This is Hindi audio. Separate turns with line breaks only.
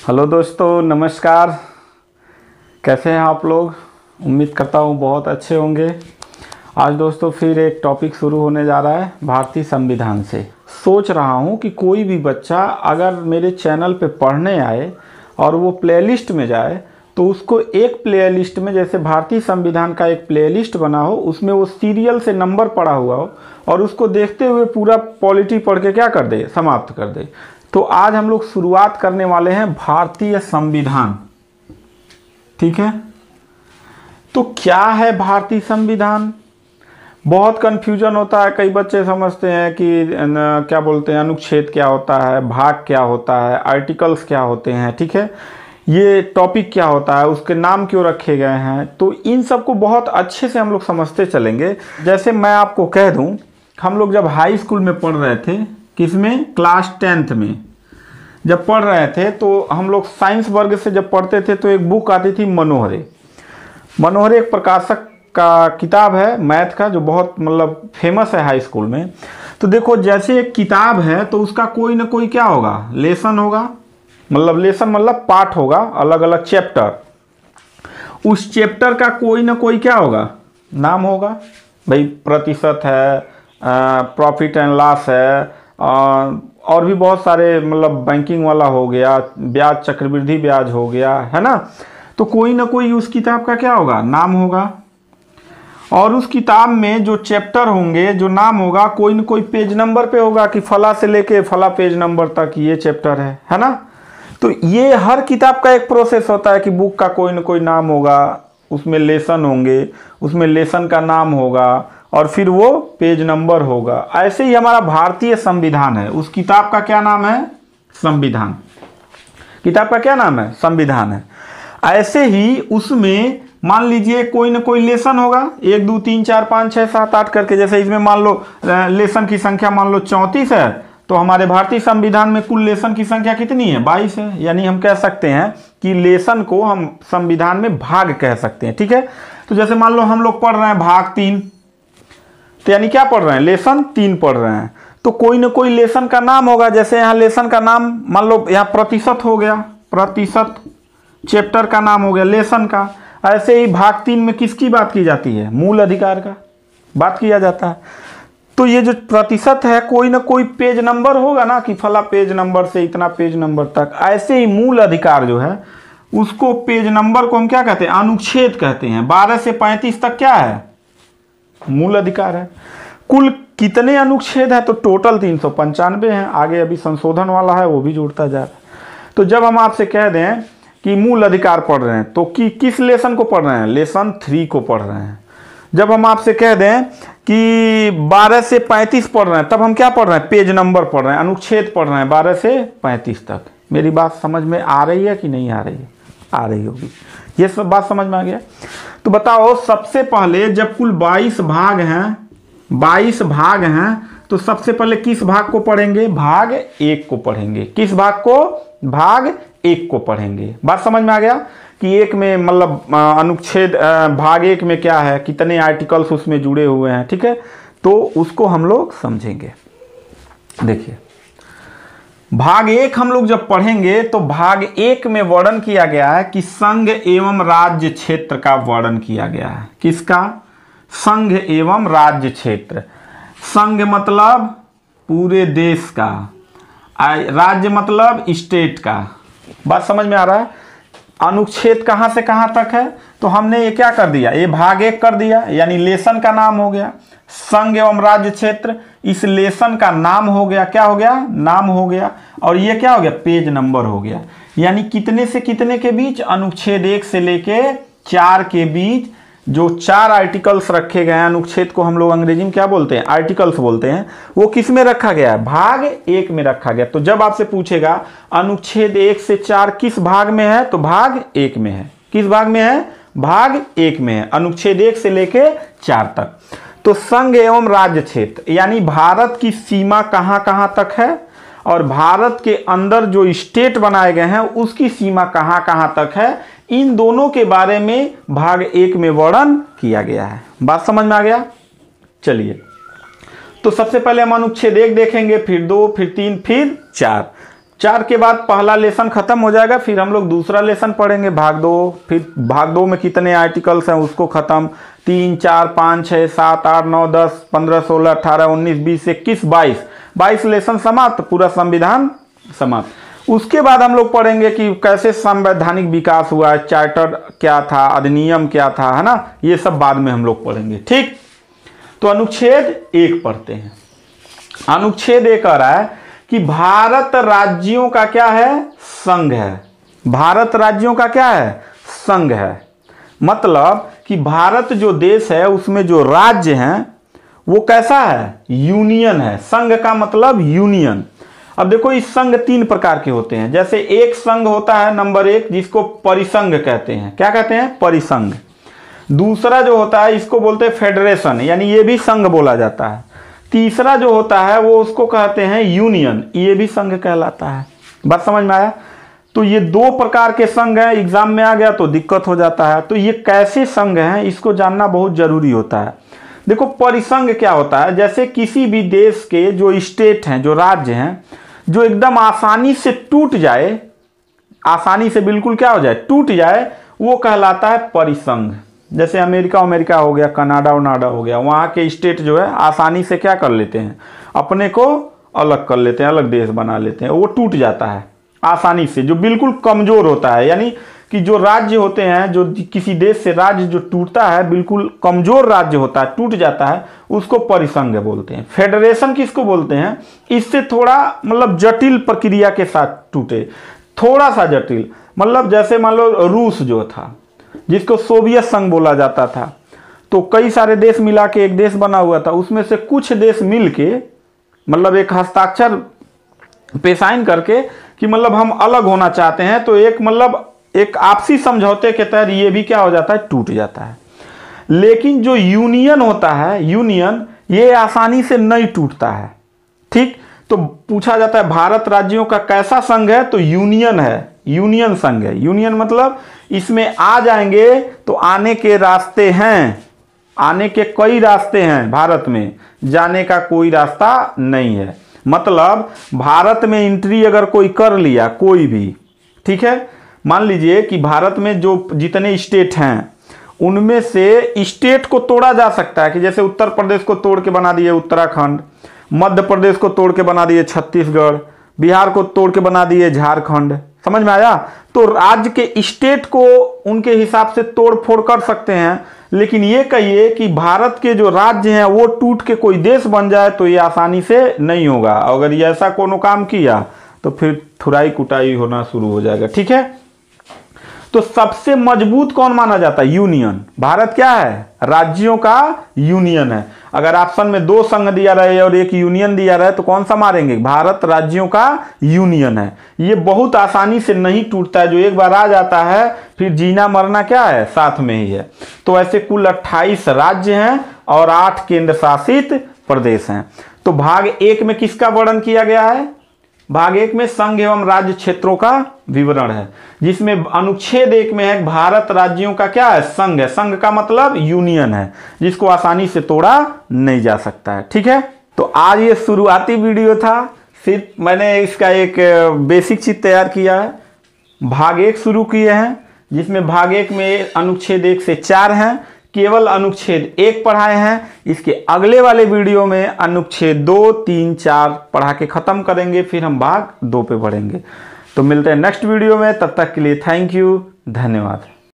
हेलो दोस्तों, नमस्कार। कैसे हैं आप लोग? उम्मीद करता हूँ बहुत अच्छे होंगे। आज दोस्तों फिर एक टॉपिक शुरू होने जा रहा है भारतीय संविधान से। सोच रहा हूँ कि कोई भी बच्चा अगर मेरे चैनल पे पढ़ने आए और वो प्लेलिस्ट में जाए तो उसको एक प्लेलिस्ट में, जैसे भारतीय संविधान का एक प्लेलिस्ट बना हो, उसमें वो सीरियल से नंबर पड़ा हुआ हो और उसको देखते हुए पूरा पॉलिटी पढ़ के क्या कर दे, समाप्त कर दे। तो आज हम लोग शुरुआत करने वाले हैं भारतीय संविधान। ठीक है, तो क्या है भारतीय संविधान? बहुत कन्फ्यूजन होता है। कई बच्चे समझते हैं कि क्या बोलते हैं, अनुच्छेद क्या होता है, भाग क्या होता है, आर्टिकल्स क्या होते हैं। ठीक है, ये टॉपिक क्या होता है, उसके नाम क्यों रखे गए हैं। तो इन सब को बहुत अच्छे से हम लोग समझते चलेंगे। जैसे मैं आपको कह दूं, हम लोग जब हाई स्कूल में पढ़ रहे थे, किसमें, क्लास 10th में जब पढ़ रहे थे, तो हम लोग साइंस वर्ग से जब पढ़ते थे तो एक बुक आती थी मनोहरे। मनोहरे एक प्रकाशक का किताब है मैथ का, जो बहुत मतलब फेमस है हाई स्कूल में। तो देखो, जैसे एक किताब है तो उसका कोई ना कोई क्या होगा, लेसन होगा। मतलब लेसन मतलब पाठ होगा, अलग अलग चैप्टर। उस चैप्टर का कोई ना कोई क्या होगा, नाम होगा। भाई प्रतिशत है, प्रॉफिट एंड लॉस है, और भी बहुत सारे, मतलब बैंकिंग वाला हो गया, ब्याज, चक्रवृद्धि ब्याज हो गया, है ना। तो कोई ना कोई उस किताब का क्या होगा, नाम होगा। और उस किताब में जो चैप्टर होंगे, जो नाम होगा, कोई ना कोई पेज नंबर पे होगा कि फला से लेके फला पेज नंबर तक ये चैप्टर है ना। तो ये हर किताब का एक प्रोसेस होता है कि बुक का कोई ना कोई नाम होगा, उसमें लेसन होंगे, उसमें लेसन का नाम होगा और फिर वो पेज नंबर होगा। ऐसे ही हमारा भारतीय संविधान है, उस किताब का क्या नाम है, संविधान। किताब का क्या नाम है, संविधान है। ऐसे ही उसमें मान लीजिए कोई ना कोई लेसन होगा, 1 2 3 4 5 6 7 8 करके। जैसे इसमें मान लो लेसन की संख्या मान लो 34 है, तो हमारे भारतीय संविधान में कुल लेसन की संख्या कितनी है, 22 है। यानी हम कह सकते हैं कि लेसन को हम संविधान में भाग कह सकते हैं। ठीक है, तो जैसे मान लो हम लोग पढ़ रहे हैं भाग 3, तो यानी क्या पढ़ रहे हैं, लेसन 3 पढ़ रहे हैं। तो कोई ना कोई लेसन का नाम होगा। जैसे यहाँ लेसन का नाम मान लो यहाँ प्रतिशत हो गया, प्रतिशत चैप्टर का नाम हो गया लेसन का। ऐसे ही भाग 3 में किसकी बात की जाती है, मूल अधिकार का बात किया जाता है। तो ये जो प्रतिशत है, कोई ना कोई पेज नंबर होगा ना, कि फला पेज नंबर से इतना पेज नंबर तक। ऐसे ही मूल अधिकार जो है, उसको पेज नंबर को हम क्या कहते हैं, अनुच्छेद कहते हैं। 12 से 35 तक क्या है, मूल अधिकार है। कुल कितने अनुच्छेद है, तो टोटल 395 हैं। आगे अभी संशोधन वाला है, वो भी जुड़ता जा रहा है। तो जब हम आपसे कह दें कि मूल अधिकार पढ़ रहे हैं, तो किस लेसन को पढ़ रहे हैं, लेसन 3 को पढ़ रहे हैं। जब हम आपसे कह दें कि 12 से 35 पढ़ रहे हैं, तब हम क्या पढ़ रहे हैं, पेज नंबर पढ़ रहे हैं, अनुच्छेद पढ़ रहे हैं 12 से 35 तक। मेरी बात समझ में आ रही है कि नहीं आ रही है? आ रही होगी, ये सब बात समझ में आ गया। तो बताओ, सबसे पहले जब कुल 22 भाग हैं, 22 भाग हैं, तो सबसे पहले किस भाग को पढ़ेंगे, भाग 1 को पढ़ेंगे। किस भाग को, भाग 1 को पढ़ेंगे। बात समझ में आ गया कि एक में मतलब अनुच्छेद, भाग 1 में क्या है, कितने आर्टिकल्स उसमें जुड़े हुए हैं। ठीक है, तो उसको हम लोग समझेंगे। देखिए, भाग 1 हम लोग जब पढ़ेंगे तो भाग 1 में वर्णन किया गया है कि संघ एवं राज्य क्षेत्र का वर्णन किया गया है। किसका, संघ एवं राज्य क्षेत्र। संघ मतलब पूरे देश का, राज्य मतलब स्टेट का। बात समझ में आ रहा है। अनुच्छेद कहां से कहां तक है, तो हमने ये क्या कर दिया, ये भाग 1 कर दिया, यानी लेसन का नाम हो गया। संघ एवं राज्य क्षेत्र, इस लेसन का नाम हो गया, क्या हो गया, नाम हो गया। और ये क्या हो गया, पेज नंबर हो गया। यानी कितने से कितने के बीच, अनुच्छेद 1 से लेके 4 के बीच जो 4 आर्टिकल्स रखे गए हैं। अनुच्छेद को हम लोग अंग्रेजी में क्या बोलते हैं, आर्टिकल्स बोलते हैं। वो किस में रखा गया है, भाग 1 में रखा गया। तो जब आपसे पूछेगा अनुच्छेद 1 से 4 किस भाग में है, तो भाग 1 में है। किस भाग में है, भाग 1 में है, अनुच्छेद 1 से लेके 4 तक। तो संघ एवं राज्य क्षेत्र, यानी भारत की सीमा कहां कहां तक है, और भारत के अंदर जो स्टेट बनाए गए हैं उसकी सीमा कहां कहां तक है, इन दोनों के बारे में भाग 1 में वर्णन किया गया है। बात समझ में आ गया। चलिए, तो सबसे पहले हम अनुच्छेद 1 देखेंगे, फिर 2, फिर 3, फिर 4। 4 के बाद पहला लेसन खत्म हो जाएगा, फिर हम लोग दूसरा लेसन पढ़ेंगे भाग 2। फिर भाग 2 में कितने आर्टिकल्स हैं उसको खत्म, 3, 4, 5, 6, 7, 8, 9, 10, 15, 16, 18, 19, 20, 21, 22 लेसन समाप्त, पूरा संविधान समाप्त। उसके बाद हम लोग पढ़ेंगे कि कैसे संवैधानिक विकास हुआ, चार्टर क्या था, अधिनियम क्या था, है ना, ये सब बाद में हम लोग पढ़ेंगे। ठीक, तो अनुच्छेद 1 पढ़ते हैं। अनुच्छेद 1 कह रहा है कि भारत राज्यों का क्या है, संघ है। भारत राज्यों का क्या है, संघ है। मतलब कि भारत जो देश है उसमें जो राज्य हैं वो कैसा है, यूनियन है। संघ का मतलब यूनियन। अब देखो इस संघ 3 प्रकार के होते हैं। जैसे एक संघ होता है नंबर 1, जिसको परिसंघ कहते हैं। क्या कहते हैं, परिसंघ। दूसरा जो होता है इसको बोलते हैं फेडरेशन, यानी ये भी संघ बोला जाता है। तीसरा जो होता है वो उसको कहते हैं यूनियन, ये भी संघ कहलाता है। बात समझ में आया। तो ये 2 प्रकार के संघ हैं, एग्जाम में आ गया तो दिक्कत हो जाता है। तो ये कैसे संघ हैं इसको जानना बहुत जरूरी होता है। देखो परिसंघ क्या होता है, जैसे किसी भी देश के जो स्टेट हैं, जो राज्य हैं, जो एकदम आसानी से टूट जाए, आसानी से बिल्कुल क्या हो जाए, टूट जाए, वो कहलाता है परिसंघ। जैसे अमेरिका हो गया, कनाडा हो गया, वहाँ के स्टेट जो है आसानी से क्या कर लेते हैं, अपने को अलग कर लेते हैं, अलग देश बना लेते हैं, वो टूट जाता है आसानी से। जो बिल्कुल कमज़ोर होता है, यानी कि जो राज्य होते हैं, जो किसी देश से राज्य जो टूटता है, बिल्कुल कमज़ोर राज्य होता है, टूट जाता है, उसको परिसंघ बोलते हैं। फेडरेशन किसको बोलते हैं, इससे थोड़ा मतलब जटिल प्रक्रिया के साथ टूटे, थोड़ा सा जटिल। मतलब जैसे मान लो रूस जो था, जिसको सोवियत संघ बोला जाता था, तो कई सारे देश मिला के एक देश बना हुआ था। उसमें से कुछ देश मिल के मतलब एक हस्ताक्षर पे साइन करके कि मतलब हम अलग होना चाहते हैं, तो एक मतलब एक आपसी समझौते के तहत ये भी क्या हो जाता है, टूट जाता है। लेकिन जो यूनियन होता है, यूनियन ये आसानी से नहीं टूटता है। ठीक, तो पूछा जाता है भारत राज्यों का कैसा संघ है, तो यूनियन है, यूनियन संघ है। यूनियन मतलब इसमें आ जाएंगे तो आने के रास्ते हैं, आने के कई रास्ते हैं भारत में, जाने का कोई रास्ता नहीं है। मतलब भारत में एंट्री अगर कोई कर लिया, कोई भी, ठीक है, मान लीजिए कि भारत में जो जितने स्टेट हैं उनमें से स्टेट को तोड़ा जा सकता है, कि जैसे उत्तर प्रदेश को तोड़ के बना दिए उत्तराखंड, मध्य प्रदेश को तोड़ के बना दिए छत्तीसगढ़, बिहार को तोड़ के बना दिए झारखंड। समझ में आया। तो राज्य के स्टेट को उनके हिसाब से तोड़ फोड़ कर सकते हैं, लेकिन ये कहिए कि भारत के जो राज्य हैं वो टूट के कोई देश बन जाए तो ये आसानी से नहीं होगा। अगर ये ऐसा कोनो काम किया तो फिर थुराई कुटाई होना शुरू हो जाएगा। ठीक है, तो सबसे मजबूत कौन माना जाता है, यूनियन। भारत क्या है, राज्यों का यूनियन है। अगर ऑप्शन में 2 संघ दिया रहे और एक यूनियन दिया रहे तो कौन सा मारेंगे, भारत राज्यों का यूनियन है। ये बहुत आसानी से नहीं टूटता है, जो एक बार आ जाता है फिर जीना मरना क्या है, साथ में ही है। तो ऐसे कुल 28 राज्य हैं और 8 केंद्र शासित प्रदेश हैं। तो भाग 1 में किसका वर्णन किया गया है, भाग 1 में संघ एवं राज्य क्षेत्रों का विवरण है, जिसमें अनुच्छेद 1 में है भारत राज्यों का क्या है, संघ है। संघ का मतलब यूनियन है, जिसको आसानी से तोड़ा नहीं जा सकता है। ठीक है, तो आज ये शुरुआती वीडियो था, सिर्फ मैंने इसका एक बेसिक चीज तैयार किया है। भाग 1 शुरू किए हैं, जिसमें भाग 1 में अनुच्छेद 1 से 4 हैं, केवल अनुच्छेद 1 पढ़ाए हैं। इसके अगले वाले वीडियो में अनुच्छेद 2, 3, 4 पढ़ा के खत्म करेंगे, फिर हम भाग 2 पे बढ़ेंगे। तो मिलते हैं नेक्स्ट वीडियो में, तब तक के लिए थैंक यू, धन्यवाद।